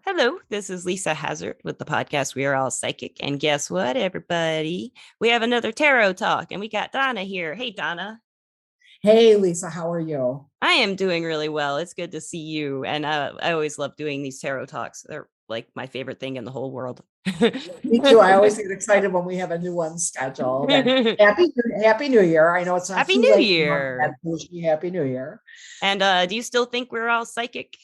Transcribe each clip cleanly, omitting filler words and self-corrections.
Hello, this is Lisa Hazard with the podcast We Are All Psychic. And guess what, everybody? We have another tarot talk, and we got Donna here. Hey, Donna. Hey, Lisa, how are you? I am doing really well. It's good to see you. And I always love doing these tarot talks. They're like my favorite thing in the whole world. Me too. I always get excited when we have a new one scheduled. And happy New Year. I know it's not Happy too New late. Year. Happy New Year. And do you still think we're all psychic?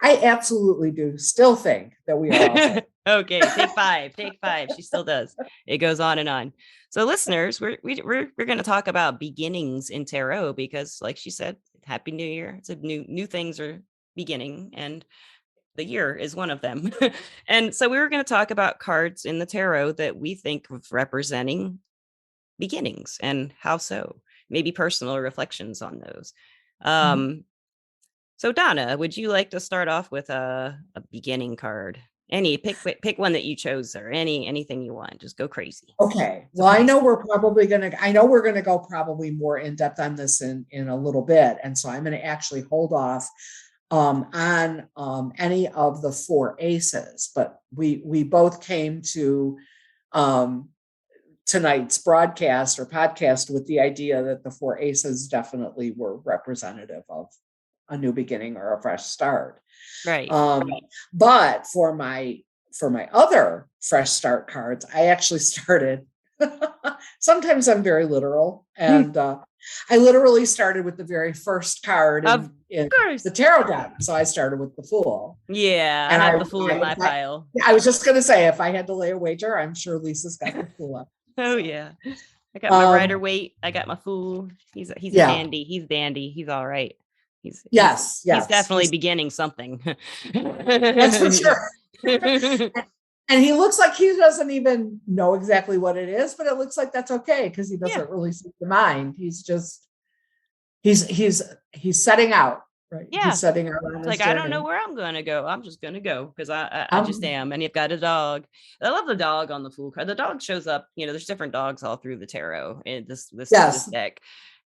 I absolutely do still think that we are all psychic. Okay, take five. Take five. She still does. It goes on and on. So, listeners, we're going to talk about beginnings in tarot because, like she said, Happy New Year. It's a new things are beginning, and the year is one of them. And so, we were going to talk about cards in the tarot that we think of representing beginnings and how so. Maybe personal reflections on those. So, Donna, would you like to start off with a beginning card? Any pick one that you chose, or anything you want. Just go crazy. Okay. Well, I know we're gonna go probably more in depth on this in a little bit, and so I'm going to actually hold off on any of the four aces. But we both came to tonight's broadcast or podcast with the idea that the four aces definitely were representative of a new beginning or a fresh start. Right. But for my other fresh start cards, I actually started. Sometimes I'm very literal, and I literally started with the very first card in the tarot deck. So I started with the Fool. Yeah, and I have the Fool in my pile. I was just going to say, if I had to lay a wager, I'm sure Lisa's got the Fool up. Oh yeah, I got my Rider-Waite. I got my Fool. He's a dandy. He's dandy. He's all right. He's definitely beginning something. That's for sure. And he looks like he doesn't even know exactly what it is, but it looks like that's okay because he doesn't really see the mind. He's just he's setting out, right? Yeah, he's setting out on his like journey. I don't know where I'm gonna go. I'm just gonna go because I just am. And you've got a dog. I love the dog on the Fool card. The dog shows up. There's different dogs all through the tarot in this deck.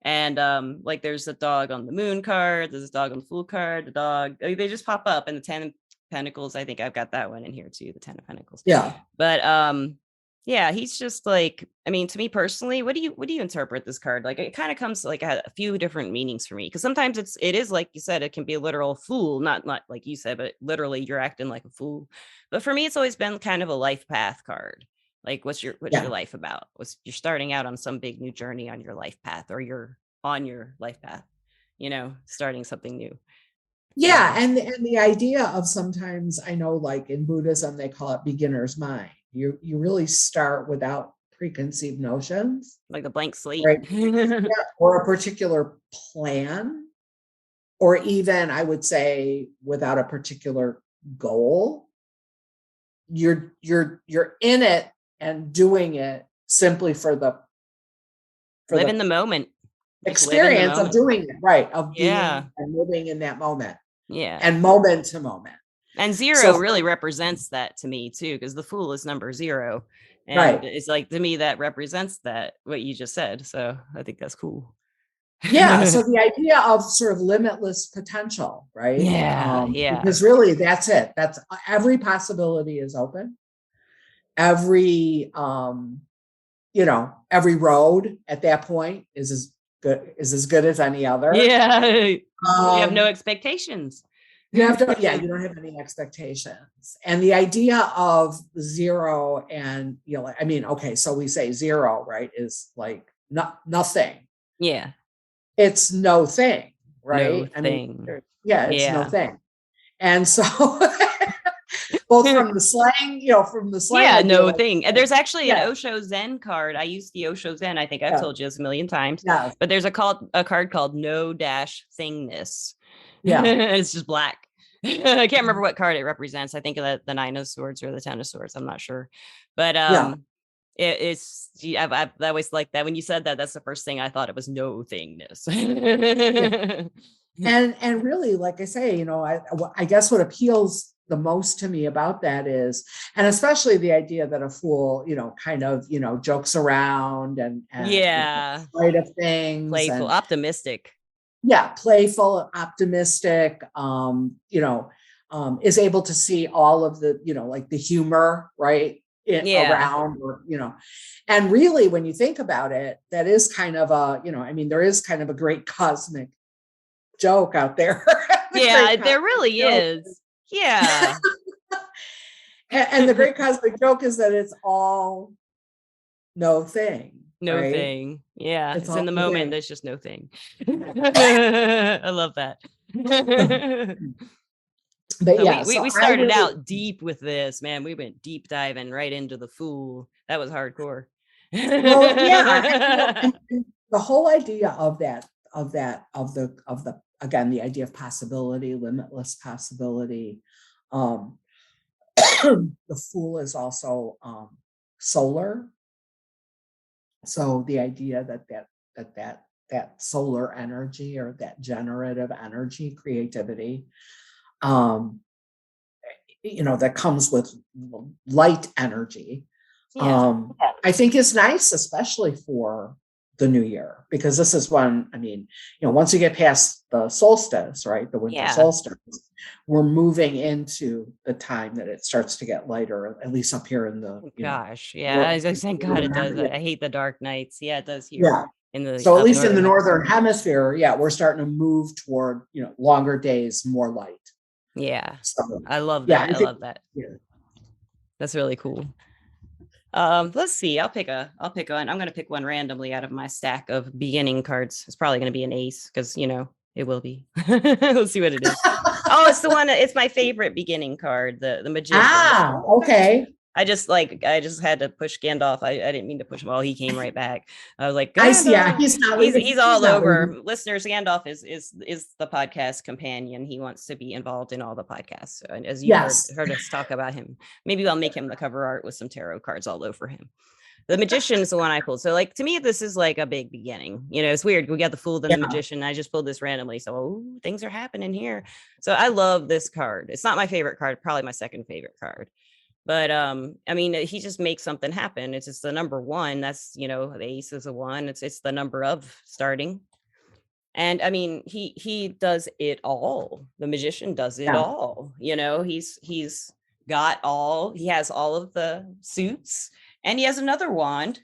And like there's a dog on the Moon card, there's a dog on the Fool card, the dog, they just pop up. And the 10 of Pentacles, I think I've got that one in here too, the 10 of Pentacles. Yeah. But yeah, he's just like, I mean, to me personally, what do you interpret this card? Like it kind of comes like a few different meanings for me, because sometimes it is like you said, it can be a literal fool, not like you said, but literally you're acting like a fool. But for me, it's always been kind of a life path card. Like, what's your life about? You're starting out on some big new journey on your life path, or you're on your life path, starting something new. Yeah, and the idea of, sometimes I know, like in Buddhism, they call it beginner's mind. You really start without preconceived notions, like a blank slate, right? Or a particular plan, or even I would say without a particular goal. You're in it and doing it simply for live in the moment experience of doing it, right? Of being and living in that moment. Yeah. And moment to moment. And zero really represents that to me too, because the Fool is number 0. And it's like, to me, that represents that, what you just said. So I think that's cool. Yeah. So the idea of sort of limitless potential, right? Yeah. Because really that's it. That's every possibility is open. Every every road at that point is as good as any other. Yeah. You have no expectations. You don't have any expectations. And the idea of 0 and, so we say 0, right, is like nothing. Yeah. It's no thing, right? No thing. It's no thing. And so both from the slang. Yeah, no thing. And there's actually an Osho Zen card. I use the Osho Zen. I think I've told you this a million times. Yeah. But there's a card called No Thingness. Yeah. It's just black. I can't remember what card it represents. I think of the 9 of Swords or the 10 of Swords. I'm not sure. But it's I always like that. When you said that, that's the first thing I thought. It was no thingness. And really, like I say, I guess what appeals the most to me about that is, and especially the idea that a fool, kind of, jokes around and afraid of things, playful, optimistic. Yeah, playful, optimistic, is able to see all of the, like the humor, right? Yeah. Around, or, and really, when you think about it, that is kind of a, there is kind of a great cosmic joke out there. The Yeah, great there cosmic really joke. is. Yeah. And the great cosmic joke is that it's all no thing, No right? thing. Yeah. It's It's in all the no moment. thing. There's just no thing. I love that. But So yeah, we so I started really, out deep with this, man. We went deep diving right into the Fool. That was hardcore. well, yeah, and the whole idea of the again, the idea of possibility, limitless possibility. Um, the Fool is also solar. So the idea that solar energy, or that generative energy, creativity, um, that comes with light energy, Yeah. I think is nice, especially for the new year, because this is when, once you get past the solstice, right, the winter Yeah. solstice, we're moving into the time that it starts to get lighter, at least up here in the, Gosh. Yeah. north, Thank God it does. I hate the dark nights. Yeah, it does here yeah. in the So at up least in the northern hemisphere. northern hemisphere, yeah, we're starting to move toward, longer days, more light. Yeah. So I love yeah, that. I I think, love that. yeah. That's really cool. Let's see. I'll pick one. I'm gonna pick one randomly out of my stack of beginning cards. It's probably gonna be an ace because it will be. Let's see what it is. Oh, it's the one. It's my favorite beginning card, the magician. Okay. I just had to push Gandalf. I didn't mean to push him. Oh, he came right back. I was like, I see. Yeah, Gandalf. he's not He's leaving. He's all not over. leaving. Listeners, Gandalf is the podcast companion. He wants to be involved in all the podcasts. So, and as you've Yes. heard us talk about him, maybe I'll make him the cover art with some tarot cards all over him. The magician is the one I pulled. So, like, to me, this is like a big beginning. It's weird. We got the Fool, then the Yeah. magician. I just pulled this randomly. So, things are happening here. So, I love this card. It's not my favorite card, probably my second favorite card. But he just makes something happen. It's just the number one. That's the ace is a one. It's the number of starting. And he does it all. The magician does it Yeah. all. He's got all, he has all of the suits, and he has another wand,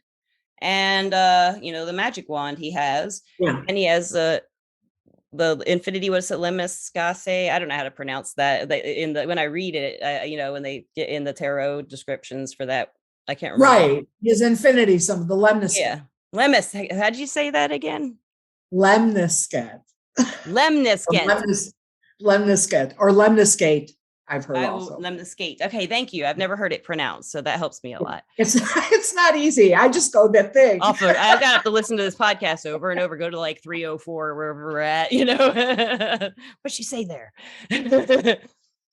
and the magic wand he has, Yeah. and he has the infinity, what's it, lemniscate, I don't know how to pronounce that. When I read it, when they get in the tarot descriptions for that, I can't remember. Right. His infinity, some of the lemniscate. Yeah, how'd you say that again? Lemniscate. Lemniscate. Lemniscate or lemniscate. I've heard also. Lemniscate. Okay, thank you. I've never heard it pronounced, so that helps me a lot. It's not easy. I just go that thing. Also, I got to listen to this podcast over and over. Go to like 304 wherever we're at. What'd she say there?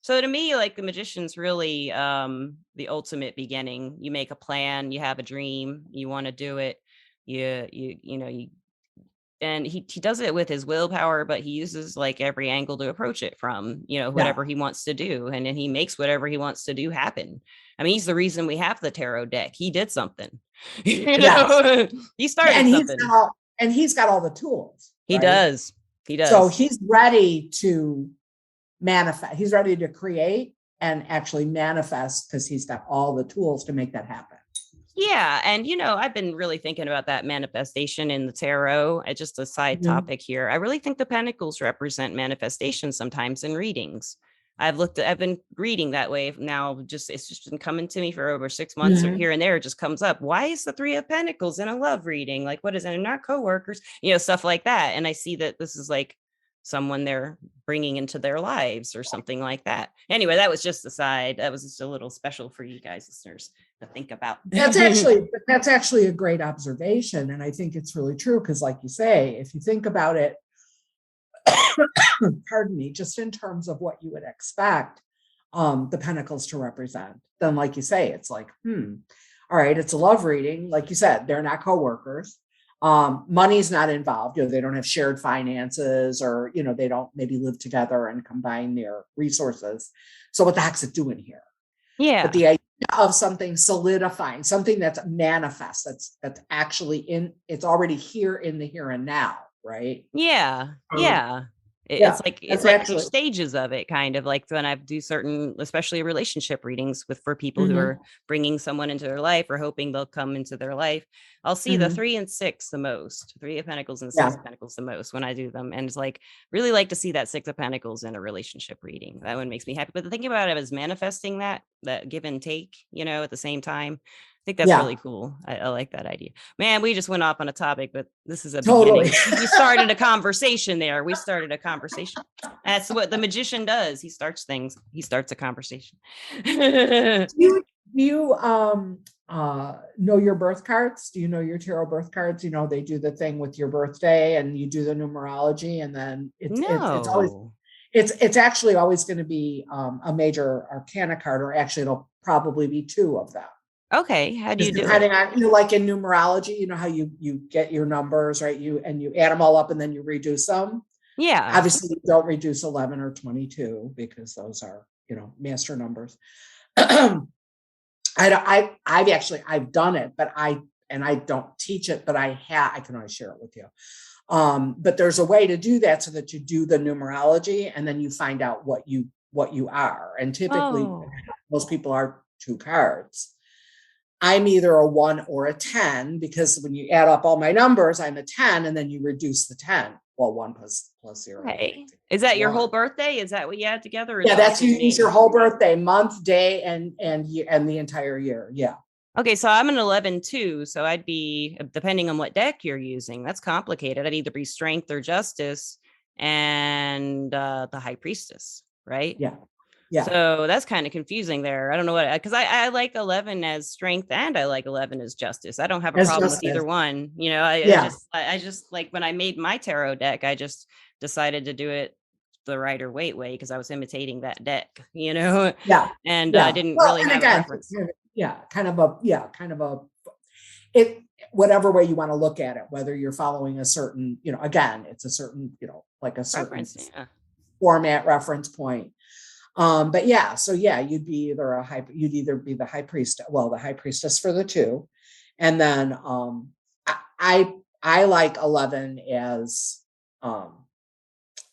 So to me, like, the magician's really the ultimate beginning. You make a plan, you have a dream, you want to do it. And he does it with his willpower, but he uses like every angle to approach it from, whatever he wants to do. And then he makes whatever he wants to do happen. He's the reason we have the tarot deck. He did something. Yes. He started and something. He's got all the tools. He right? does. So he's ready to manifest. He's ready to create and actually manifest, because he's got all the tools to make that happen. Yeah. And, I've been really thinking about that manifestation in the tarot. It's just a side topic here. I really think the pentacles represent manifestation sometimes in readings. I've been reading that way now. It's just been coming to me for over 6 months, or here and there. It just comes up. Why is the Three of Pentacles in a love reading? Like, what is it? They're not coworkers, stuff like that. And I see that this is like someone they're bringing into their lives or something like that. Anyway, that was just the side. That was just a little special for you guys, listeners, to think about. That's actually a great observation. And I think it's really true, because like you say, if you think about it, pardon me, just in terms of what you would expect the pentacles to represent, then like you say, it's like, all right, it's a love reading. Like you said, they're not coworkers. Money's not involved. They don't have shared finances, or, they don't maybe live together and combine their resources. So what the heck's it doing here? Yeah. But the idea of something solidifying, something that's manifest, that's actually it's already here in the here and now, right? Yeah. Yeah. It's Yeah, like that's there's actually. stages of it, kind of like when I do certain, especially relationship readings for people who Hmm. are bringing someone into their life or hoping they'll come into their life. I'll see the Hmm. 3 and 6 the most, 3 of Pentacles and Yeah, 6 of Pentacles the most when I do them, and it's like really like to see that 6 of Pentacles in a relationship reading. That one makes me happy. But the thing about it is manifesting that give and take, at the same time. I think that's yeah, really cool. I like that idea. Man, we just went off on a topic, but this is a totally. beginning. We started a conversation there. We started a conversation. That's what the magician does. He starts things. He starts a conversation. Do you know your birth cards? Do you know your tarot birth cards? They do the thing with your birthday and you do the numerology, and then it's always No. it's actually always going to be a major arcana card, or actually it'll probably be two of them. Okay. How do you Just do it? depending on, like in numerology, how you get your numbers, right? You add them all up and then you reduce them. Yeah. Obviously, you don't reduce 11 or 22 because those are, master numbers. I've done it, but I don't teach it, but I can always share it with you. But there's a way to do that so that you do the numerology and then you find out what you are. And typically Oh. most people are two cards. I'm either a 1 or a 10, because when you add up all my numbers, I'm a 10, and then you reduce the 10. Well, 1 plus 0 would Okay. make it Is that your whole 1. birthday? Is that what you add together? Or is Yeah, it that's, also you your use your name? whole birthday, month, day, and year, and the entire year. Yeah. Okay, so I'm an 11 too. So I'd be, depending on what deck you're using, that's complicated. I'd either be Strength or Justice and the High Priestess, right? Yeah. Yeah. So that's kind of confusing there. I don't know what, because I like 11 as Strength and I like 11 as Justice. I don't have a As problem with either justice. one. Yeah. I just like when I made my tarot deck, I just decided to do it the Rider-Waite way because I was imitating that deck, Yeah. and I Yeah. didn't Well, really and have a again, preference. yeah, kind of a it whatever way you want to look at it, whether you're following a certain, again, it's a certain, like a certain Preference, yeah. format reference point. But yeah, so yeah, you'd either be the high priest, well, the high priestess for the two. And then I I like 11 as um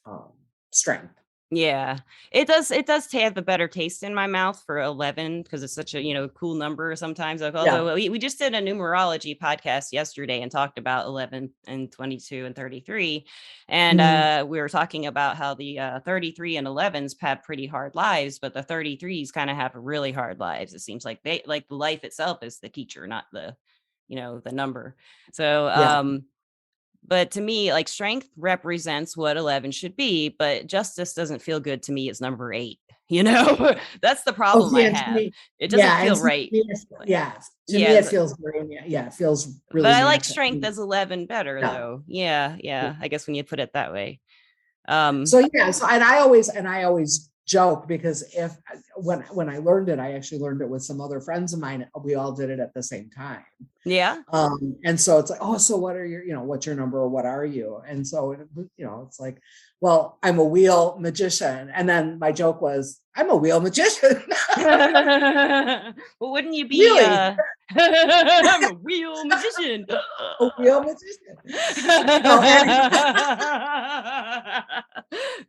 um strength. Yeah, it does have a better taste in my mouth for 11 because it's such a, cool number sometimes. Like, Yeah. although we just did a numerology podcast yesterday and talked about 11 and 22 and 33. And Mhm. we were talking about how the 33 and 11s have pretty hard lives, but the 33s kind of have really hard lives. It seems like they like the life itself is the teacher, not the number. So Yeah. but to me, like strength represents what 11 should be, but justice doesn't feel good to me as number 8. That's the Oh, problem see, I and to have. me, It doesn't yeah, and feel to right. me, Like, yeah, to me, it yes, feels very, yeah, it feels but really I like natural. strength as 11 better Yeah. though. Yeah, yeah. I guess when you put it that way. Um, So yeah, and I always joke, because if when I learned it, I actually learned it with some other friends of mine. We all did it at the same time. yeah. And so it's like, oh, so what are your, what's your number, or what are you? And so it's like, well, I'm a wheel magician. And then my joke was, I'm a wheel magician. Well, wouldn't you be Really, I'm a wheel magician. a wheel magician. So anyway,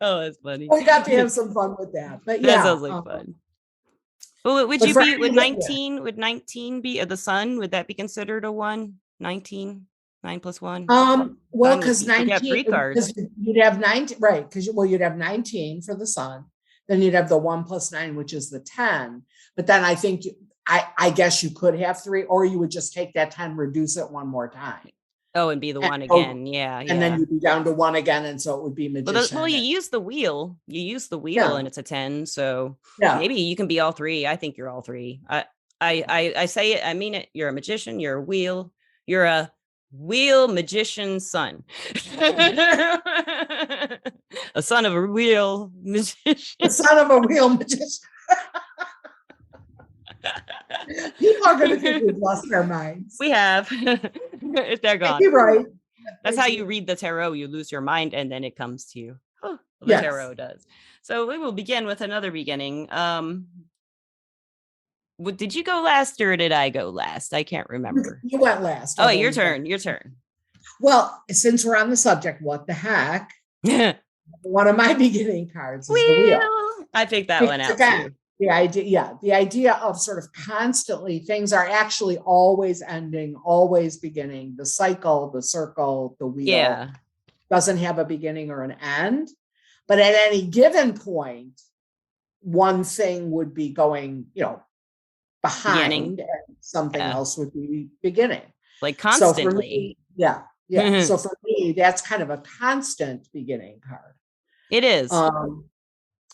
Oh, that's funny. we got to have some fun with that. But That yeah, sounds like fun. Well, would but you for be, would anybody, yeah. 19, would 19 be the sun? Would that be considered a one? 19, 9 plus 1? Well, Sun would because be, you have 19, three cards. because you'd have 19, right? Because you'd have 19 for the sun, then you'd have the 1 plus 9, which is the 10. But then I think I guess you could have 3, or you would just take that 10, reduce it one more time, Oh, and be the and, one again. Yeah, and then yeah. you'd be down to 1 again, and so it would be Well, magician. you use the wheel. You use the wheel, Yeah, and it's a 10. So yeah. maybe you can be all three. I think you're all three. I say it. I mean it. You're a magician. You're a wheel. You're a wheel magician son. A son of a wheel The magician. son of a wheel magician. People are going to think we've lost our minds. We have. They're gone. You're right. That's how you read the tarot. You lose your mind and then it comes to you. Oh, the Yes. tarot does. So we will begin with another beginning. Did you go last or did I go last? I can't remember. You went last, Oh, although your you've been. turn. Your turn. Well, since we're on the subject, what the heck? One of my beginning cards is the wheel. Wheel. I picked that one Because out again, too. the idea of sort of constantly things are actually always ending, always beginning. The cycle, the circle, the wheel Yeah. doesn't have a beginning or an end. But at any given point, one thing would be going, Beginning. behind, and something Yeah. else would be beginning. Like So for constantly. me, yeah, yeah. It So for me, that's kind of a constant beginning card. is. Um,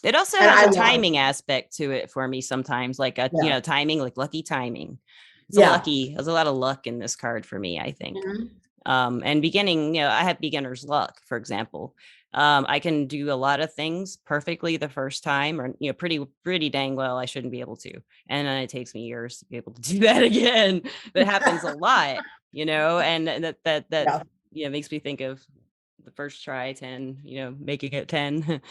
It also and has I a love, timing aspect to it for me sometimes, like a yeah, timing, like lucky timing. yeah. There's a lot of luck in this card for me, I think. Mhm. And beginning, I have beginner's luck, for example. I can do a lot of things perfectly the first time, or pretty dang well. I shouldn't be able to, and then it takes me years to be able to do that again. That happens a lot, and that Yeah, makes me think of the first try 10, making it 10.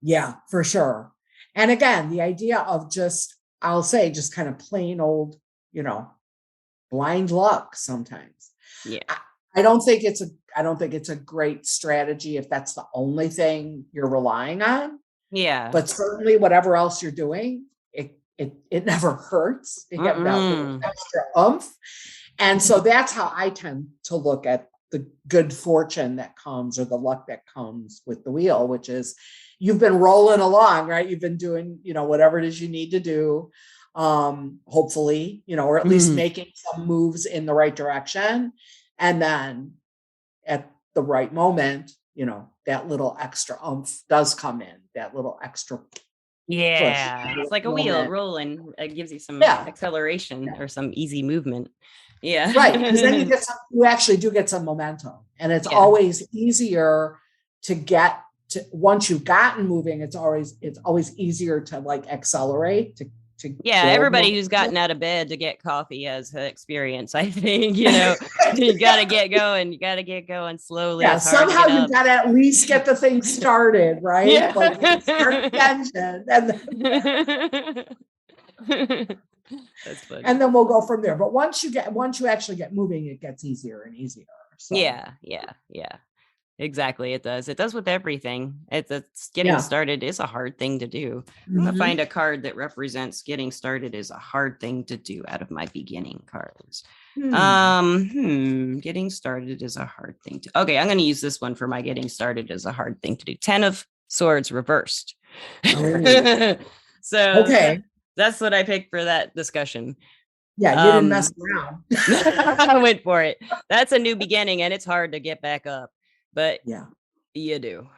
yeah, for sure. And again, the idea of just, I'll say, just kind of plain old, you know, blind luck sometimes. Yeah, I, I don't think it's a I don't think it's a great strategy if that's the only thing you're relying on. yeah. But certainly whatever else you're doing, it never hurts to get that little Mm-mm. extra oomph. And so that's how I tend to look at the good fortune that comes, or the luck that comes with the wheel, which is you've been rolling along, right? You've been doing, whatever it is you need to do, hopefully, or at least Mm. making some moves in the right direction. And then at the right moment, that little extra oomph does come in, that little extra push Yeah, it's like a wheel moment. rolling. It gives you some Yeah, acceleration yeah. or some easy movement. Yeah. Right. Because then you actually do get some momentum. And it's Yeah. always easier to get to, once you've gotten moving, it's always easier to like accelerate, to Yeah, build everybody who's momentum. gotten out of bed to get coffee has experience, I think. You got to get going. You got to get going slowly. Yeah, It's hard to somehow get you've up. got to at least get the thing started, right? Yeah. Like start the engine, That's funny. and then we'll go from there. But once you actually get moving, it gets easier and easier. So Yeah, yeah, yeah. Exactly, it does. It does with everything. It's getting yeah. started is a hard thing to do. I'm gonna Mhm. find a card that represents getting started is a hard thing to do out of my beginning cards. Hmm. Getting started is a hard thing to. Okay, I'm gonna use this one for my getting started is a hard thing to do. 10 of Swords reversed. Oh, So okay. that's what I picked for that discussion. Yeah, you didn't mess Um, around. I went for it. That's a new beginning, and it's hard to get back up, but Yeah. you do.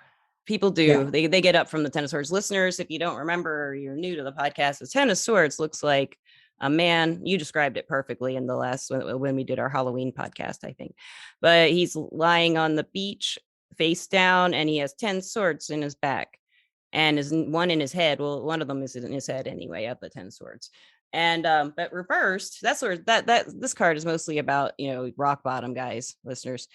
People Yeah. do. They get up from the Ten of Swords. Listeners, if you don't remember, or you're new to the podcast, the Ten of Swords looks like a man. You described it perfectly in the last when we did our Halloween podcast, I think. But he's lying on the beach, face down, and he has 10 swords in his back, and is one in his head. Well, one of them is in his head anyway, of the 10 swords. And but reversed, that's where that this card is mostly about, rock bottom, guys, listeners.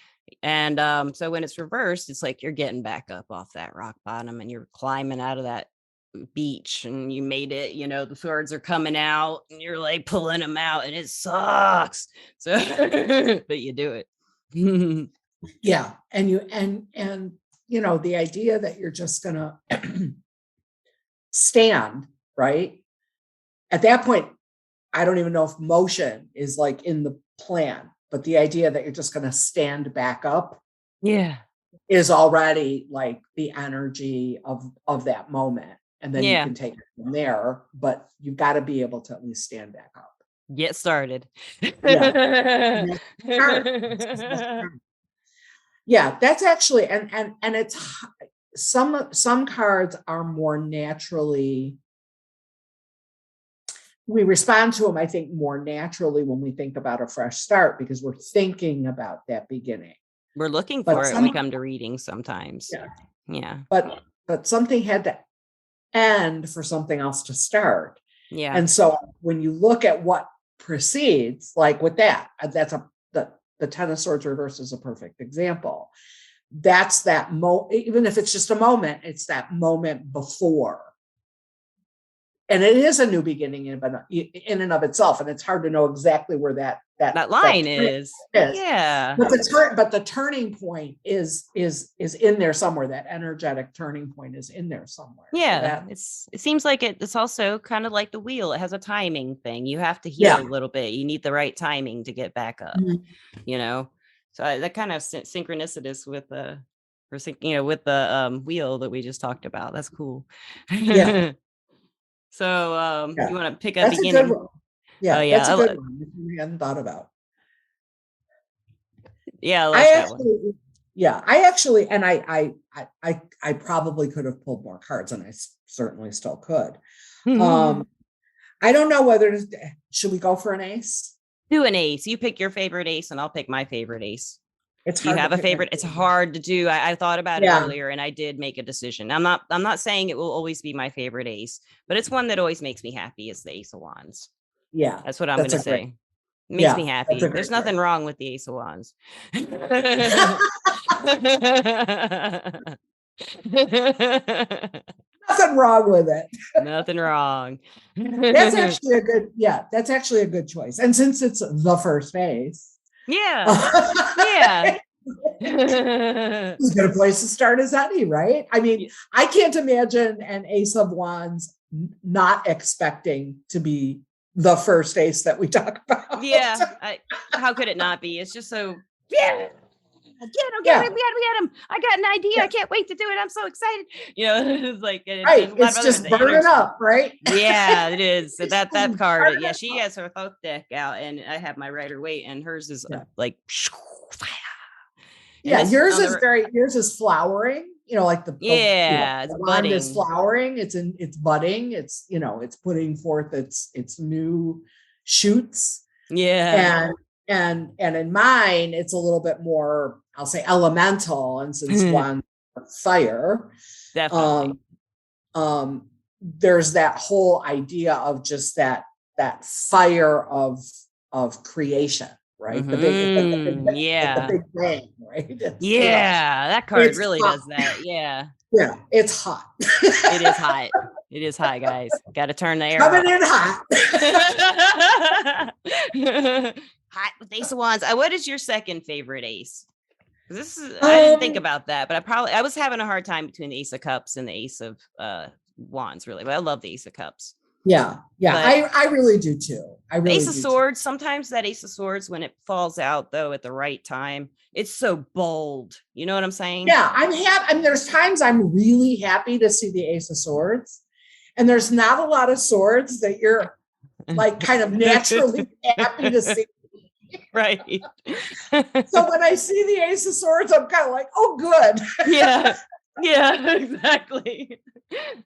And so when it's reversed, it's like you're getting back up off that rock bottom and you're climbing out of that beach and you made it, the swords are coming out and you're like pulling them out and it sucks. So but you do it. Yeah. And the idea that you're just gonna stand, right? At that point, I don't even know if motion is like in the plan, but the idea that you're just gonna stand back up Yeah. is already like the energy of that moment. And then you Yeah. can take it from there, but you've got to be able to at least stand back up. Get started. Yeah. And that's hard. Yeah, that's actually, and it's some cards are more naturally, we respond to them, I think, more naturally when we think about a fresh start because we're thinking about that beginning. We're looking But for it when we come to reading sometimes. yeah, Yeah. but something had to end for something else to start. Yeah. And so when you look at what precedes, like with that, the Ten of Swords reverse is a perfect example. That's even if it's just a moment, it's that moment before and it is a new beginning in and of itself, and it's hard to know exactly where That that line is. is. Yeah. But the turning point is in there somewhere. That energetic turning point is in there somewhere. Yeah. So It seems like it's also kind of like the wheel. It has a timing thing. You have to heal a little bit. You need the right timing to get back up, you know? So that kind of synchronicitous with the with the wheel that we just talked about. That's cool. yeah, So yeah, you want to pick a that's a good beginning? one. Oh Yeah, that's a yeah. good one. We hadn't thought about. Yeah, I like I that one. actually, yeah, I actually, and I probably could have pulled more cards, and I certainly still could. I don't know whether should we go for an ace? Do an ace. You pick your favorite ace, and I'll pick my favorite ace. It's Do you hard to have a pick my favorite? It's favorite. hard to do. I thought about it Yeah, earlier, and I did make a decision. I'm not saying it will always be my favorite ace, but it's one that always makes me happy. Is the Ace of Wands. yeah, That's what I'm going that's to a great. say. It makes me Yeah, that's a happy. There's great card. nothing wrong with the Ace of Wands. Nothing wrong with it. Nothing wrong. That's actually a good. Yeah, that's actually a good choice. And since it's the first ace, Yeah. Yeah. as good a place to start as any, right? I mean, I can't imagine an Ace of Wands not expecting to be the first ace that we talk about. Yeah. How could it not be? It's just so, yeah. Yeah. We had him. I got an idea. Yeah. I can't wait to do it. I'm so excited. It's like, Right. It's just burning up, right? Yeah, it is. So that card, yeah, she has her Thoth deck out, and I have my Rider-Waite, and hers is like fire. Yeah, yours is flowering, like it's the wand is budding. flowering, it's budding, it's it's putting forth its new shoots. Yeah. And in mine, it's a little bit more, I'll say, elemental, and since one fire, Definitely. There's that whole idea of just that fire of creation, right? Mm-hmm. The big bang, right? That card really does that. Yeah. Yeah, it's hot. It is hot. It is hot, guys. Got to turn the air Coming up. in hot. Hot with Ace of Wands. What is your second favorite ace? This is I didn't think about that, but I was having a hard time between the Ace of Cups and the Ace of Wands, really. But I love the Ace of Cups. Yeah. I really do too. Ace of Swords. Sometimes that Ace of Swords, when it falls out though at the right time, it's so bold. You know what I'm saying? Yeah, I'm happy. I mean, there's times I'm really happy to see the Ace of Swords, and there's not a lot of swords that you're like kind of naturally happy to see. Right. So when I see the Ace of Swords, I'm kind of like, oh, good. Yeah, exactly.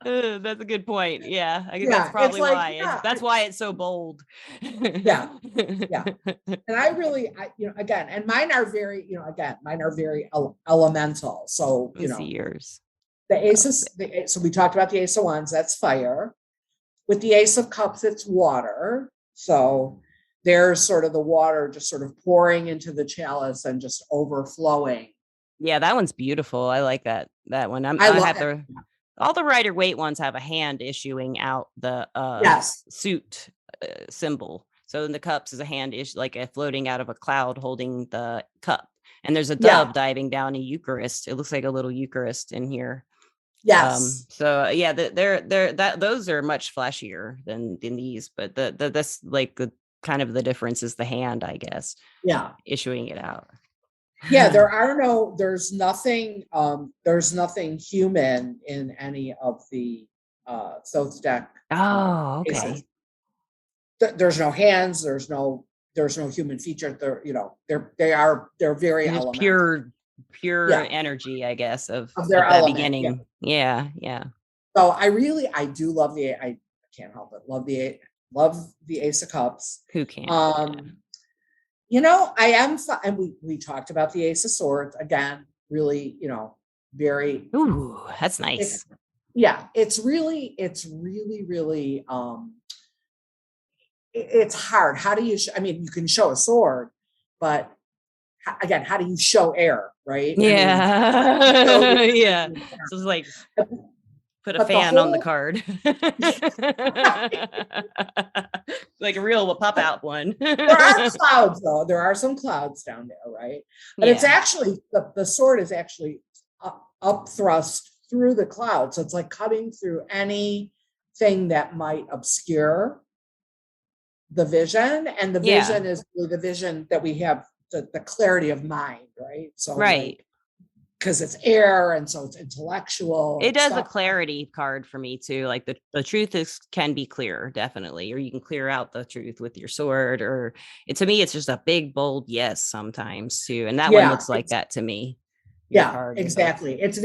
That's a good point. Yeah, I guess that's probably why. That's why it's so bold. Yeah. And I really, again, and mine are very, elemental. So, see yours. The aces. So we talked about the Ace of Wands. That's fire. With the Ace of Cups, it's water. So there's sort of the water just sort of pouring into the chalice and just overflowing. Yeah, that one's beautiful. I like that one. All the Rider-Waite ones have a hand issuing out the suit symbol. So in the cups is a hand like a floating out of a cloud holding the cup. And there's a dove diving down a Eucharist. It looks like a little Eucharist in here. Yes. So yeah, those are much flashier than these, but that's like the kind of the difference is the hand, I guess. Yeah. Issuing it out. Yeah, there's nothing human in any of the Thoth deck. Oh, okay. Cases. There's no hands, there's no human feature. They're very elemental. Pure energy, I guess, of their element, beginning. Yeah. So I do love I can't help it. Love the Ace of Cups. Who can't? I am, and we talked about the Ace of Swords again. Really, very. Ooh, that's nice. It's really. It's hard. How do you? You can show a sword, but again, how do you show air? Right? Yeah. Yeah. So it's like. Put a but the fan on the whole card. Like a real pop out one. there are clouds though. There are some clouds down there, right? But it's Yeah. actually the sword is actually up thrust through the cloud. So it's like cutting through anything that might obscure the vision. And the Yeah. vision is really the vision that we have, the clarity of mind, right? So Right. like, because it's air and so it's intellectual It and does a stuff. clarity card for me too. Like the truth is can be clear, definitely, or you can clear out the truth with your sword. Or to me, it's just a big bold yes sometimes too. And that one Yeah, looks like that to me. Your yeah, card with the exactly. It's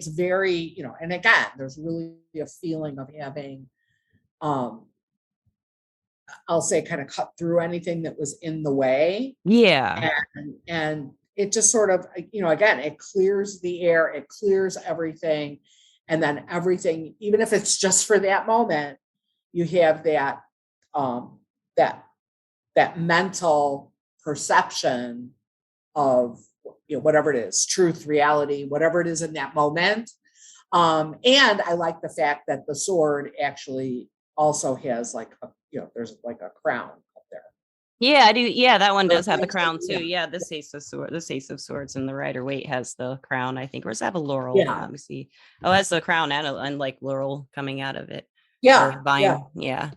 very, and again, there's really a feeling of having, um, I'll say, kind of cut through anything that was in the way. yeah. And it just sort of, again, it clears the air, it clears everything. And then everything, even if it's just for that moment, you have um, that, that mental perception of, whatever it is, truth, reality, whatever it is in that moment. And I like the fact that the sword actually also has like there's like a crown up there. Yeah, I do. Yeah, that one So does have the crown too. yeah, Yeah, this Ace of Swords and the Rider-Waite has the crown, I think. Or does it have a laurel? yeah, Let me see. Oh, it has the crown and like laurel coming out of it. Or yeah, yeah. vine. Yeah.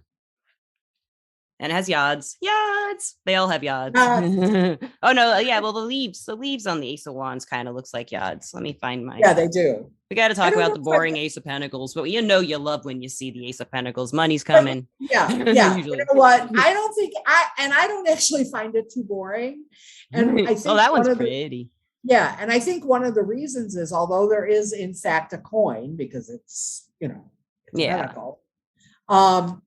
And it has yods. Yods. They all have yods. Uh, Oh no, yeah. Well, the leaves on the Ace of Wands kind of looks like yods. Let me find my. yeah, they do. We got to I talk don't about know the if I've, boring Ace of Pentacles, but you love when you see the Ace of Pentacles. Money's but coming. yeah, yeah. You Usually. know what? I don't actually find it too boring. And I Oh, think that one's pretty. and I think one of the reasons is, although there is in fact a coin, because it's a Yeah, pentacle, um,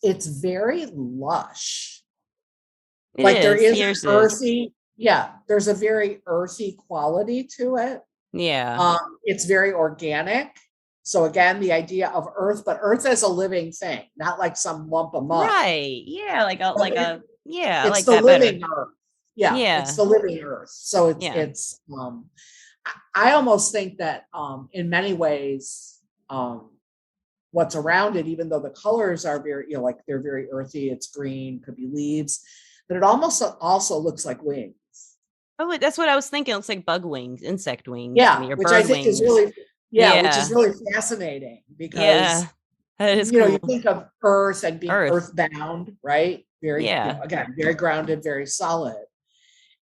it's very lush. it Like there is. is an Yours is. earthy, there's a very earthy quality to it. Yeah. It's very organic. So again, the idea of earth, but earth as a living thing, not like some lump of mud. Right. Yeah. But yeah, I it's like the that better. living earth. Yeah, it's Yeah. the living earth. So Yeah. I almost think that in many ways, what's around it, even though the colors are very, like they're very earthy, it's green, could be leaves, but it almost also looks like wings. Oh, that's what I was thinking. It's like bug wings, insect wings to Yeah, me, or which I bird think is wings. really, which is Yeah. really fascinating because Yeah. That is you cool. think of earth and being Earth. earthbound, right? Very, Yeah. again, very grounded, very solid.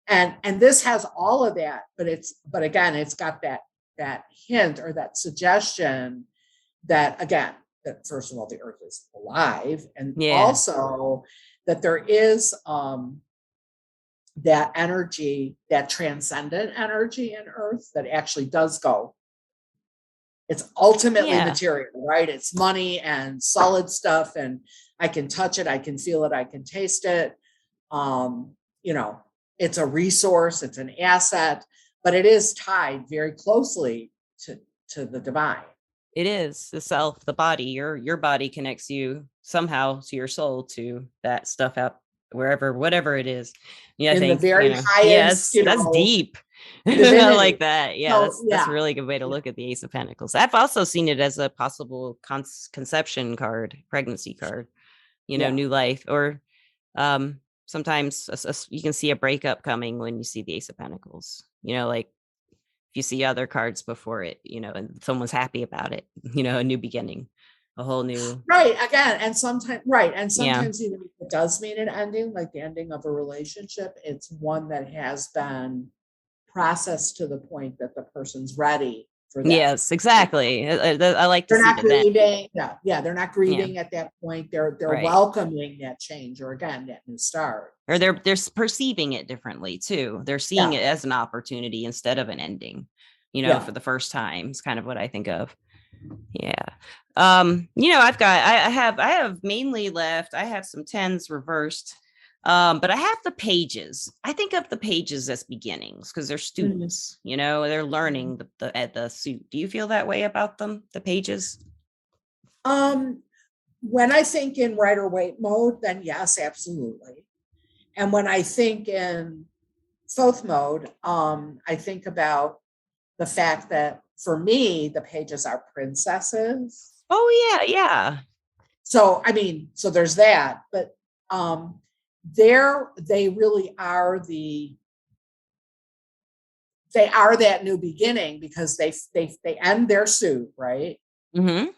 And this has all of that, but again, it's got that hint or that suggestion that, again, that first of all, the earth is alive, and Yeah. also that there is that energy, that transcendent energy in earth that actually does go. It's ultimately Yeah. material, right? It's money and solid stuff, and I can touch it, I can feel it, I can taste it. Um, you know, it's a resource, it's an asset, but it is tied very closely to the divine. It is the self, the body. Your body connects you somehow to your soul, to that stuff out wherever, whatever it is. Yeah, I In the think, very highest, yes, that's deep. I like divinity. that. Yeah, So that's yeah, a really good way to look at the Ace of Pentacles. I've also seen it as a possible conception card, pregnancy card, yeah, new life. Or sometimes you can see a breakup coming when you see the Ace of Pentacles. Like if you see other cards before it, and someone's happy about it, a new beginning, a whole new. right. Again, and sometimes right, and Yeah. sometimes even if it does mean an ending, like the ending of a relationship, it's one that has been processed to the point that the person's ready for that. Yes, exactly. I like to They're see not the then. grieving. Yeah, they're not Yeah. grieving at that point. They're Right. welcoming that change, or again, that new start. Or they're perceiving it differently too. They're seeing Yeah, it as an opportunity instead of an ending, yeah. for the first time. It's kind of what I think of. Yeah. I have mainly left. I have some tens reversed. But I have the pages. I think of the pages as beginnings because they're Mhm. students, they're learning at the suit. Do you feel that way about them, the pages? Um, when I think in Rider-Waite mode, then yes, absolutely. And when I think in Thoth mode, I think about the fact that for me, the pages are princesses. Oh yeah, yeah. So I mean, so there's that, but they really are they are that new beginning because they end their suit, right? Mm-hmm.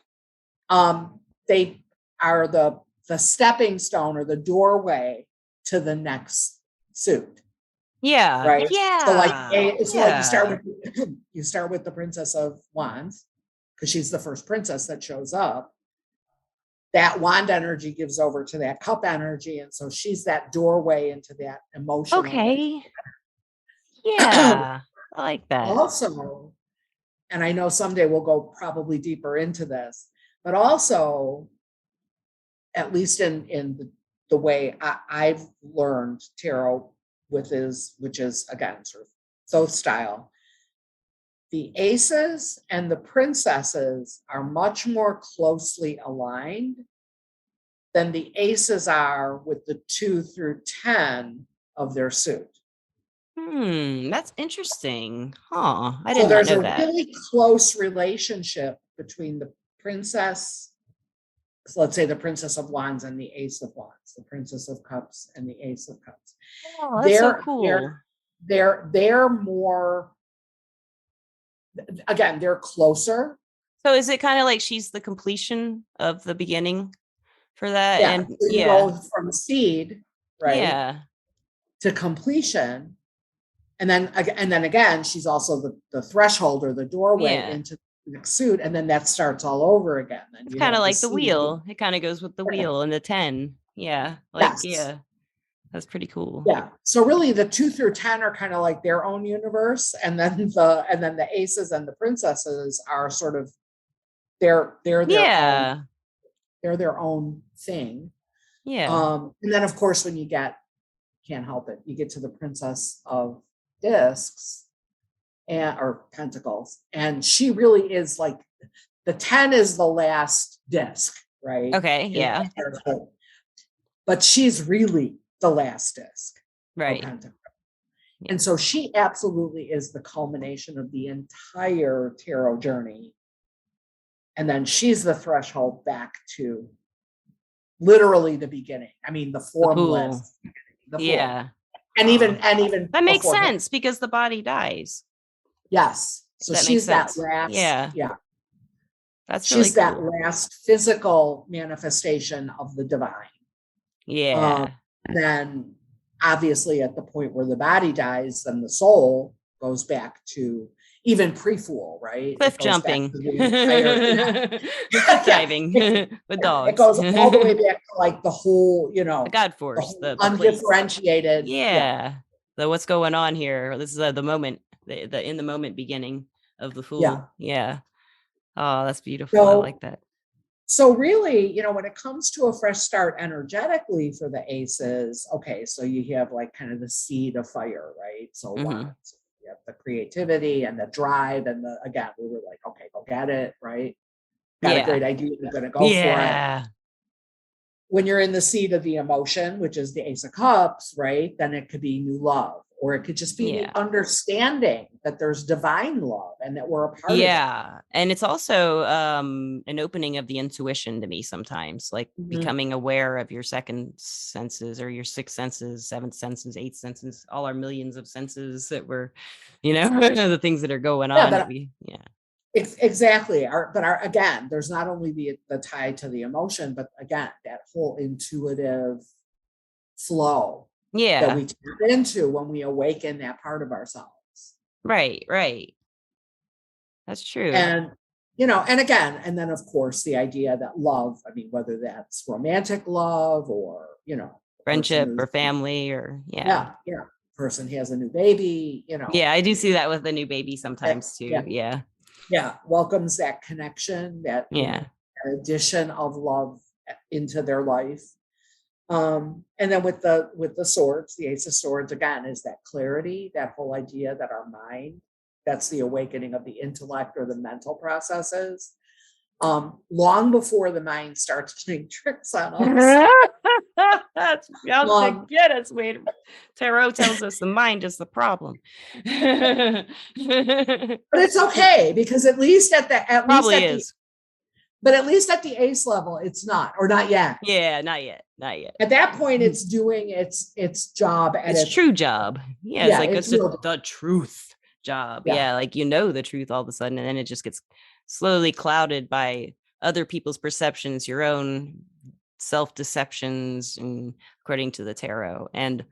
They are the stepping stone or the doorway to the next suit, Yeah. right? So like Yeah. so like Yeah. you start with the Princess of Wands because she's the first princess that shows up. That wand energy gives over to that cup energy, and so she's that doorway into that emotional. Okay. Yeah. I like that. Also, and I know someday we'll go probably deeper into this, but also, at least in the way I've learned tarot which is again sort of Thoth style, the aces and the princesses are much more closely aligned than the aces are with the 2 through 10 of their suit. That's interesting. Huh. I So did not there's know a that. really close relationship between the princess, so let's say the Princess of Wands and the Ace of Wands, the Princess of Cups and the Ace of Cups. Oh, that's so They're cool. they're more, again, they're closer. So is it kind of like she's the completion of the beginning for that? Yeah. And So you yeah. go from seed, right, Yeah. to completion. And then again, she's also the threshold or the doorway Yeah. into the next suit. And then that starts all over again. Then It's you kind of have the like the seed. wheel. It kind of goes with the wheel and the 10. Yeah. Like, Yes. yeah. That's pretty cool. Yeah. So really the 2 through 10 are kind of like their own universe. And then the aces and the princesses are sort of they're Yeah. their own thing. Yeah. And then of course when you can't help it, you get to the Princess of Discs or Pentacles, and she really is like the 10 is the last disc, right? Okay. Yeah. But she's really the last disc for Right. Pentacles. Yeah. And so she absolutely is the culmination of the entire tarot journey. And then she's the threshold back to literally the beginning. I mean, the The formless, pool. the form. Yeah. And even That makes before sense because the body dies. yes. So That makes she's that sense. last, Yeah. yeah. That's really She's that cool. last physical manifestation of the divine. Yeah. Then obviously at the point where the body dies, then the soul goes back to even pre-fool, right? Cliff It goes back jumping. to the entire Cliff yeah, diving with it dogs. goes all the way back to like the whole, The God the force, whole the place. undifferentiated. Yeah. Yeah. The what's going on here. This is the moment, the in the moment beginning of the Yeah. fool. Yeah. Oh, that's beautiful. I like So that. So really, when it comes to a fresh start energetically for the aces, okay, so you have like kind of the seed of fire, right? So Mm-hmm. wands, you have the creativity and the drive and again, we were like, okay, go get it, right? Got a Yeah. great idea, we're gonna go for it. Yeah. When you're in the seed of the emotion, which is the Ace of Cups, right? Then it could be new love, or it could just be Yeah. the understanding that there's divine love and that we're a part of it. Yeah. And it's also an opening of the intuition to me sometimes, like becoming aware of your second senses or your sixth senses, seventh senses, eighth senses, all our millions of senses that we're, the things that are going on that we, yeah. Exactly. Again, there's not only the tie to the emotion, but again, that whole intuitive flow that Yeah. we tap into when we awaken that part of ourselves. Right. Right. That's true. And, and again, and then of course, the idea that love, I mean, whether that's romantic love or, Friendship or family or, yeah. Person has a new baby, Yeah, I do see that with the new baby sometimes too. Yeah. Yeah. Welcomes that connection, that, Yeah. addition of love into their life. And then with the swords, the Ace of Swords, again, is that clarity, that whole idea that our mind, that's the awakening of the intellect or the mental processes. Long before the mind starts playing tricks on us. That's out to Um, get us. Wait, tarot tells us the mind is the problem. but it's okay because Probably is. at least at the ace level, it's not, or not yet. Yeah, not yet. Not yet. At that point, it's doing its job at It's its true job. Yeah, it's yeah, like it's it's real. the truth job. Yeah, Yeah, like the truth all of a sudden, and then it just gets slowly clouded by other people's perceptions, your own self-deceptions, and according to the tarot, and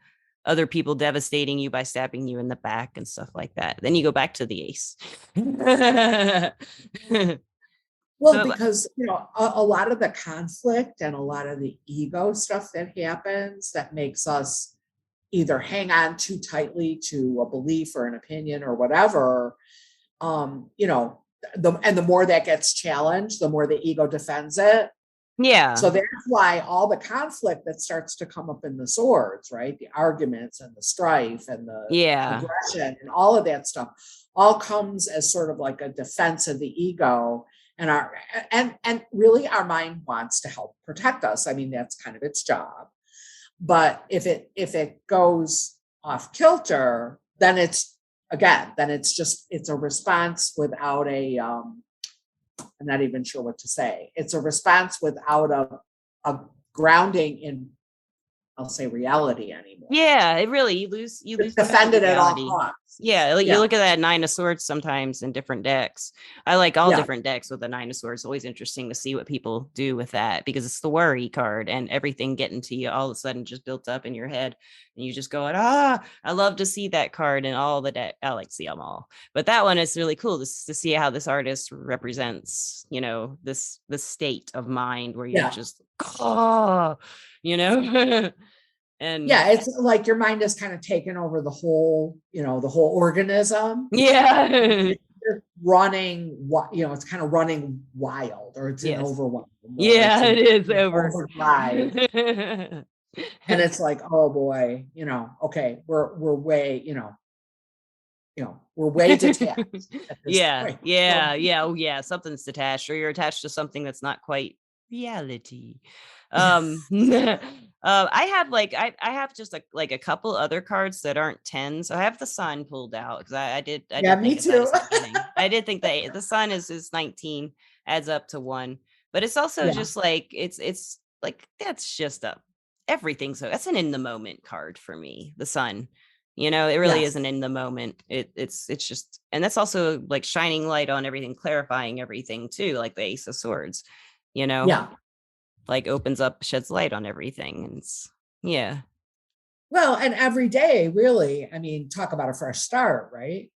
other people devastating you by stabbing you in the back and stuff like that. Then you go back to the ace. well, So because a lot of the conflict and a lot of the ego stuff that happens that makes us either hang on too tightly to a belief or an opinion or whatever, the more that gets challenged, the more the ego defends it. yeah, So that's why all the conflict that starts to come up in the swords, right? The arguments and the strife and the yeah, aggression and all of that stuff all comes as sort of like a defense of the ego. And really our mind wants to help protect us. I mean, that's kind of its job. But if it goes off kilter, then it's it's a response without I'm not even sure what to say. It's a response without a grounding in, I'll say, reality anymore. yeah. It really you lose touch with Defended at all reality. costs. Yeah, like you Yeah. look at that Nine of Swords sometimes in different decks. I like all Yeah. different decks with the Nine of Swords. It's always interesting to see what people do with that because it's the worry card and everything getting to you all of a sudden just built up in your head. And you just go, I love to see that card and all the deck. I like to see them all. But that one is really cool to see how this artist represents, this state of mind where you're Yeah. just, oh, you know? And Yeah, it's like your mind is kind of taken over the whole organism. yeah. It's running, it's kind of running wild, or it's in Yes. overwhelm, or Yeah, it is over. overdrive. And it's like, oh boy, okay, we're way, we're way detached at this Yeah, point. yeah, yeah. Oh, yeah. Something's detached, or you're attached to something that's not quite reality. I have I have just like a couple other cards that aren't 10s. So I have the sun pulled out because I Yeah, did me think of that too. as the beginning. I did think that the sun is 19, adds up to 1, but it's also Yeah, just like it's like that's just a everything. So that's an in the moment card for me. The sun. It really yes, isn't in the moment. It's just, and that's also like shining light on everything, clarifying everything too, like the Ace of Swords, you know, yeah. like opens up, sheds light on everything. And it's, yeah. Well, and every day, really, I mean, talk about a fresh start, right?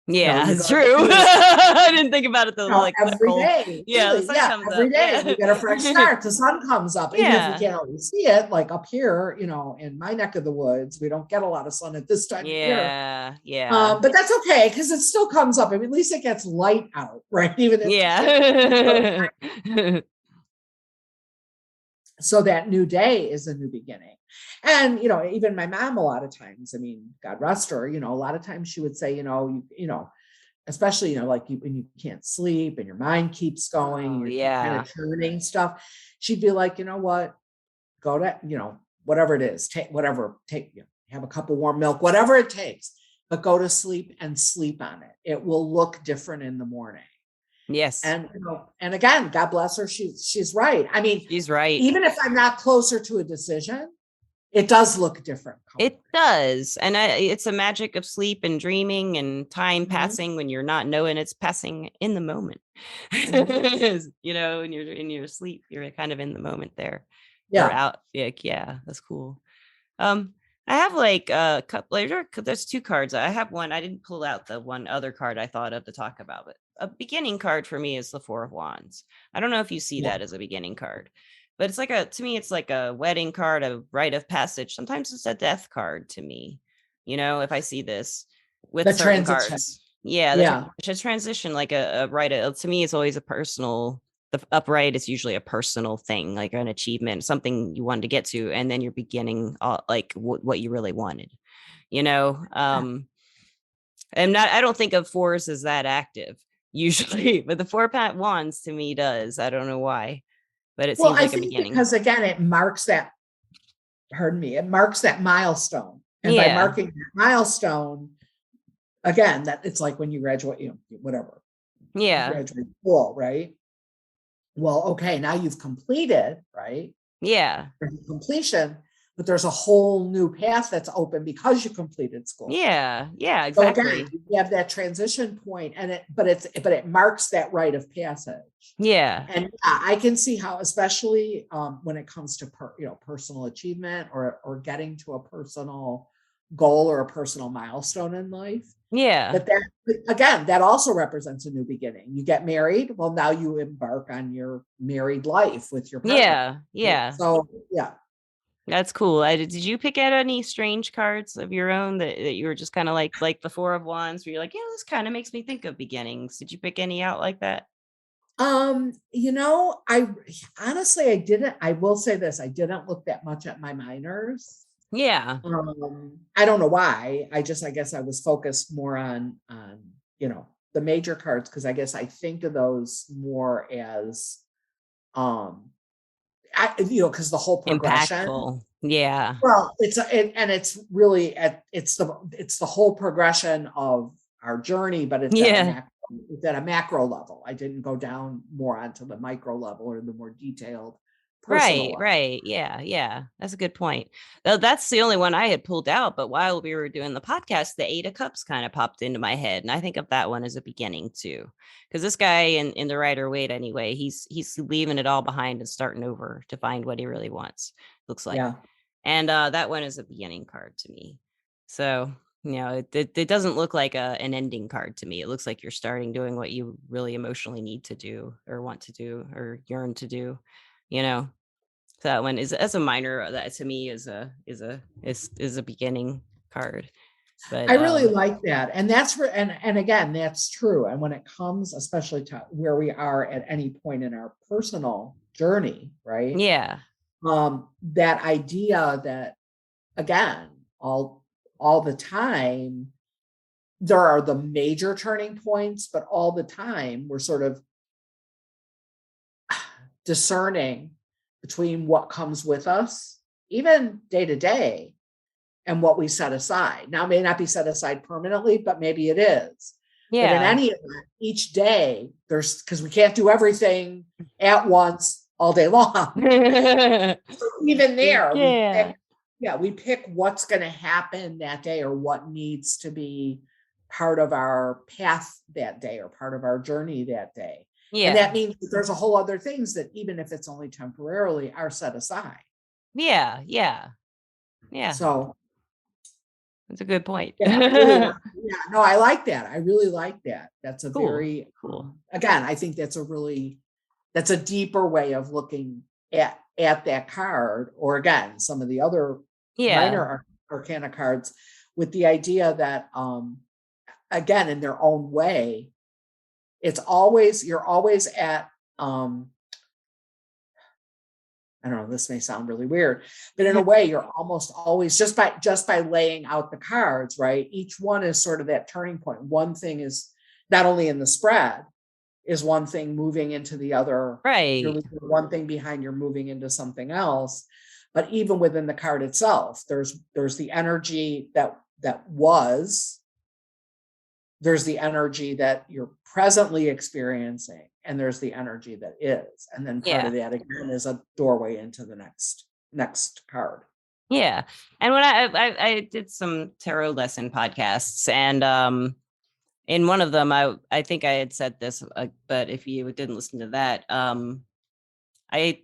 Yeah, You it's go true. I didn't think about it though, like every literal. day, Yeah, the really, sun yeah, comes every up. day Yeah. we get a fresh start. The sun comes up, even if we Yeah. can't always see it. Like up here, in my neck of the woods, we don't get a lot of sun at this time of year. Yeah. Yeah. But that's okay because it still comes up. I mean, at least it gets light out, right? Even if Yeah. so that new day is a new beginning. And even my mom, a lot of times, I mean, God rest her, a lot of times she would say, especially like when you can't sleep and your mind keeps going, Oh, you're kind yeah. of turning stuff, she'd be like, you know what, go to whatever it is, take have a cup of warm milk, whatever it takes, but go to sleep and sleep on it. It will look different in the morning. Yes. And again, God bless her, she's right. I mean, She's right. even if I'm not closer to a decision, it does look different. It does. And it's a magic of sleep and dreaming and time Mhm. passing when you're not knowing it's passing in the moment. Mhm. In your sleep, you're kind of in the moment there. Or Yeah. out. Like, yeah, that's cool. Um, I have like a couple there's 2 cards. I have one. I didn't pull out the one other card I thought of to talk about, but a beginning card for me is the 4 of Wands. I don't know if you see Yeah. that as a beginning card, but it's to me, it's like a wedding card, a rite of passage. Sometimes it's a death card to me, if I see this with The certain transition. cards. Yeah, Yeah. the transition, like a rite to me, it's always a personal, the upright is usually a personal thing, like an achievement, something you wanted to get to, and then you're beginning like what you really wanted, and not, I don't think of 4s as that active usually, but the 4 Wands to me does. I don't know why, but it Well, seems I like a think beginning. because again, it marks that pardon me, it marks that milestone. And by Yeah. marking that milestone, again, that it's like when you graduate, whatever, you Yeah. graduate school, right? Well, okay, now you've completed, right? Yeah. Completion, but there's a whole new path that's open because you completed school. Yeah. Yeah. So again, Exactly. you have that transition point, and it marks that rite of passage. Yeah. And I can see how, especially when it comes to personal achievement or getting to a personal goal or a personal milestone in life, Yeah. that again, that also represents a new beginning. You get married, well, now you embark on your married life with your partner. Yeah. Yeah. So yeah. That's cool. Did you pick out any strange cards of your own that you were just kind of like the Four of Wands, where you're like, yeah, this kind of makes me think of beginnings? Did you pick any out like that? I honestly, I didn't. I will say this: I didn't look that much at my minors. Yeah. I don't know why. I guess I was focused more on the major cards, because I guess I think of those more as because the whole progression. Impactful. Yeah. Well, it's really it's the whole progression of our journey, but Yeah. it's at a macro level. I didn't go down more onto the micro level or the more detailed personal Right, level. right. Yeah, yeah. That's a good point. Though that's the only one I had pulled out, but while we were doing the podcast, the Eight of Cups kind of popped into my head. And I think of that one as a beginning too. Because this guy in the Rider-Waite anyway, he's leaving it all behind and starting over to find what he really wants, looks like. Yeah. And that one is a beginning card to me. So, it doesn't look like an ending card to me. It looks like you're starting doing what you really emotionally need to do or want to do or yearn to do, you know. So that one is as a minor, that to me is a beginning card. But I really like that. And and again, that's true. And when it comes, especially to where we are at any point in our personal journey, right? yeah. That idea that, again, all the time, there are the major turning points, but all the time we're sort of discerning between what comes with us, even day to day, and what we set aside. Now, it may not be set aside permanently, but maybe it is. But in Yeah. any event, each day, because we can't do everything at once all day long. So even there, Yeah. we pick what's going to happen that day, or what needs to be part of our path that day, or part of our journey that day. And Yeah. that means that there's a whole other things that, even if it's only temporarily, are set aside. Yeah. Yeah. Yeah. So That's a good point. yeah, I really like, yeah, no, I like that. I really like that. That's a Cool. very, Cool. again, I think that's a deeper way of looking at that card, or again, some of the other Yeah. minor arcana cards, with the idea that, again, in their own way, you're always at, I don't know, this may sound really weird, but in a way, you're almost always, just by laying out the cards, right? Each one is sort of that turning point. One thing is, not only in the spread, is one thing moving into the other. You're Right. leaving one thing behind, you're moving into something else. But even within the card itself, there's the energy that was, there's the energy that you're presently experiencing, and there's the energy that is. And then part Yeah. of that, again, is a doorway into the next card. Yeah. And when I did some tarot lesson podcasts, and in one of them, I think I had said this, but if you didn't listen to that, I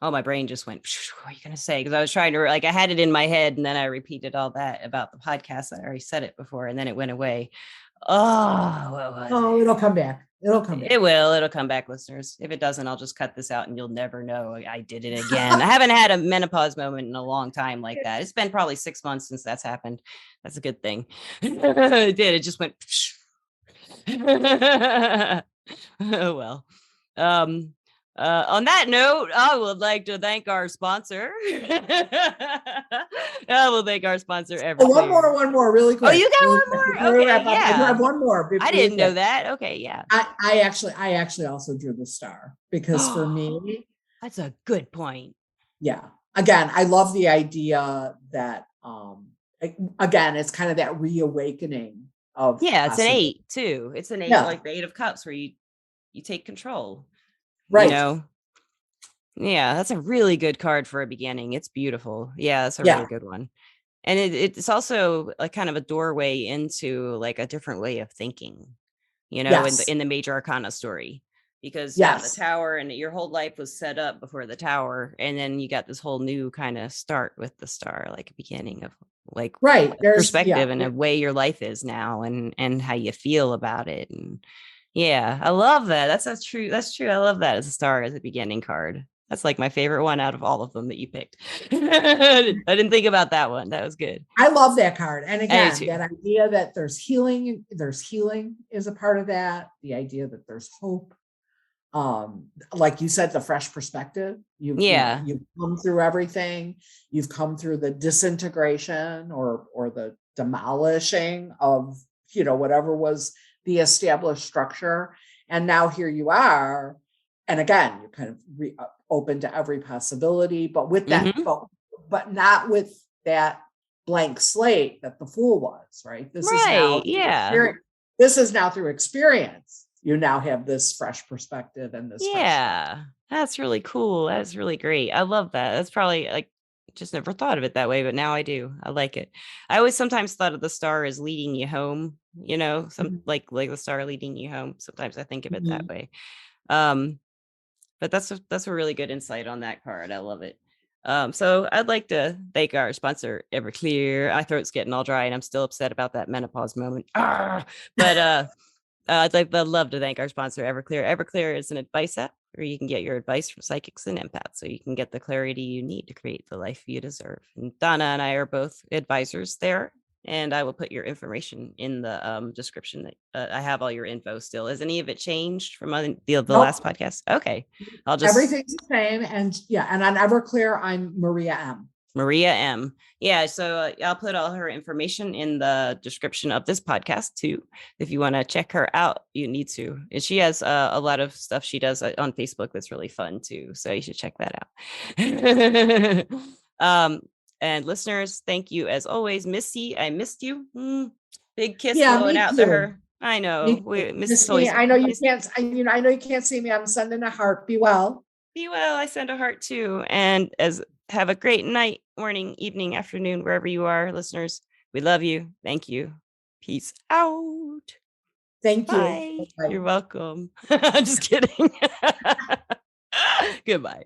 oh, my brain just went, what are you going to say? Because I was trying to, like, I had it in my head, and then I repeated all that about the podcast. I already said it before, and then it went away. Oh, what was Oh, it'll come back. It'll come back. it? It'll come back, listeners. If it doesn't, I'll just cut this out and you'll never know I did it again. I haven't had a menopause moment in a long time like that. It's been probably 6 months since that's happened. That's a good thing. It did. It just went. Oh, well. On that note, I would like to thank our sponsor. I will thank our sponsor, Everclear. One more, really quick. Oh, you got really one quick. more? Okay, I yeah. have one more. I didn't know that. Okay, yeah. I actually also drew the star, because for me, That's a good point. Yeah. Again, I love the idea that again, it's kind of that reawakening of Yeah, it's an possibility. 8 too. It's an 8, Yeah, like the 8 of cups where you take control, you right. know? Yeah, that's a really good card for a beginning. It's beautiful. Yeah, that's a really Yeah. good one. And it's also like kind of a doorway into like a different way of thinking, Yes. in the major arcana story. Because yeah, the Yes. tower and your whole life was set up before the tower, and then you got this whole new kind of start with the star, like a beginning of like Right. a There's yeah. perspective and a way your life is now, and how you feel about it. And yeah, I love that. That's true. That's true. I love that as a star as a beginning card. That's like my favorite one out of all of them that you picked. I didn't think about that one. That was good. I love that card. And I do again, too. that idea that there's healing is a part of that. The idea that there's hope. Like you said, the fresh perspective. Yeah. You've come through everything. You've come through the disintegration or the demolishing of, whatever was the established structure. And now here you are. And again, you're kind of open to every possibility, but with that, Hmm. but not with that blank slate that the fool was, right? This is now Right. through Yeah. experience. This is now through experience. You now have this fresh perspective and this fresh start. Yeah. That's really cool. That's really great. I love that. That's probably like just never thought of it that way, but now I do. I like it. I always sometimes thought of the star as leading you home, some Mhm. like the star leading you home. Sometimes I think of it that Mhm. way. Um, but that's a really good insight on that card. I love it. So I'd like to thank our sponsor, Everclear. My throat's getting all dry and I'm still upset about that menopause moment. But I'd love to thank our sponsor, Everclear. Everclear is an advice app where you can get your advice from psychics and empaths so you can get the clarity you need to create the life you deserve. And Donna and I are both advisors there. And I will put your information in the description. That I have all your info still. Has any of it changed from the last Nope. podcast? Okay. I'll just Everything's the same. And yeah, and on Everclear, I'm Maria M. Maria M. Yeah, so I'll put all her information in the description of this podcast too. If you want to check her out, you need to. And she has a lot of stuff she does on Facebook that's really fun too. So you should check that out. um, and listeners, thank you as always, Missy. I missed you. Big kiss Yeah, going me out to too. her. I Me know. too. Missy's Miss me, always I know you miss. can't, I know you can't see me. I'm sending a heart. Be well. Be well. I send a heart too. And as have a great night, morning, evening, afternoon, wherever you are, listeners. We love you. Thank you. Peace out. Thank you. Bye. Bye. You're welcome. I'm just kidding. Goodbye.